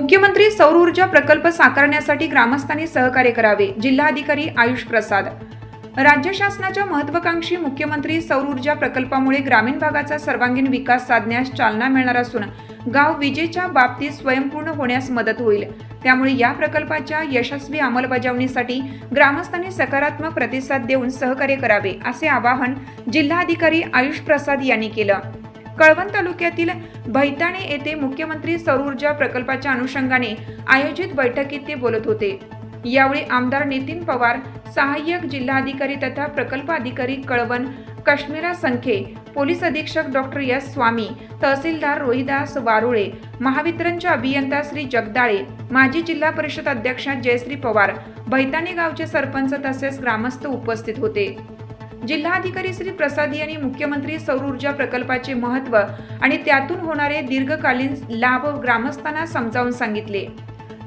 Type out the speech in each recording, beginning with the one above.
मुख्यमंत्री सौर ऊर्जा प्रकल्प साकारण्यासाठी ग्रामस्थांनी सहकार्य करावे. जिल्हाधिकारी आयुष प्रसाद. राज्य शासनाच्या महत्त्वाकांक्षी मुख्यमंत्री सौर ऊर्जा प्रकल्पामुळे ग्रामीण भागाचा सर्वांगीण विकास साधण्यास चालना मिळणार असून गाव विजेच्या बाबतीत स्वयंपूर्ण होण्यास मदत होईल. त्यामुळे या प्रकल्पाच्या यशस्वी अंमलबजावणीसाठी ग्रामस्थांनी सकारात्मक प्रतिसाद देऊन सहकार्य करावे, असे आवाहन जिल्हाधिकारी आयुष प्रसाद यांनी केलं. कळवण तालुक्यातील भैताणे येथे मुख्यमंत्री सौर ऊर्जा प्रकल्पाच्या अनुषंगाने आयोजित बैठकीत ते बोलत होते. यावेळी आमदार नितीन पवार, सहाय्यक जिल्हाधिकारी तथा प्रकल्प अधिकारी कळवण काश्मीरा संखे, पोलीस अधीक्षक डॉक्टर एस स्वामी, तहसीलदार रोहिदास वारुळे, महावितरणचे अभियंता श्री जगदाळे, माजी जिल्हा परिषद अध्यक्षा जयश्री पवार, भैताणे गावचे सरपंच तसेच ग्रामस्थ उपस्थित होते. जिल्हाधिकारी श्री प्रसाद यांनी मुख्यमंत्री सौर ऊर्जा प्रकल्पाचे महत्त्व आणि त्यातून होणारे दीर्घकालीन लाभ ग्रामस्थांना समजावून सांगितले.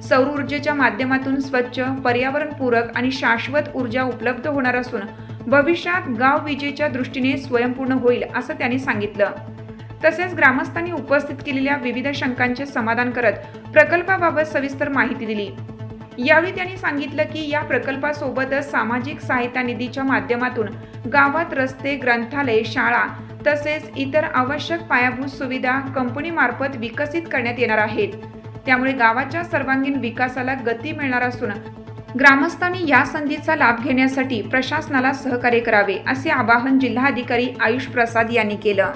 सौर ऊर्जेच्या माध्यमातून स्वच्छ, पर्यावरणपूरक आणि शाश्वत ऊर्जा उपलब्ध होणार असून भविष्यात गाव विजेच्या दृष्टीने स्वयंपूर्ण होईल, असं त्यांनी सांगितलं. तसेच ग्रामस्थांनी उपस्थित केलेल्या विविध शंकांचे समाधान करत प्रकल्पाबाबत सविस्तर माहिती दिली. यावेळी त्यांनी सांगितलं की या प्रकल्पासोबतच सामाजिक सहायता निधीच्या माध्यमातून गावात रस्ते, ग्रंथालय, शाळा तसेच इतर आवश्यक पायाभूत सुविधा कंपनीमार्फत विकसित करण्यात येणार आहेत. त्यामुळे गावाच्या सर्वांगीण विकासाला गती मिळणार असून ग्रामस्थांनी या संधीचा लाभ घेण्यासाठी प्रशासनाला सहकार्य करावे, असे आवाहन जिल्हाधिकारी आयुष प्रसाद यांनी केलं.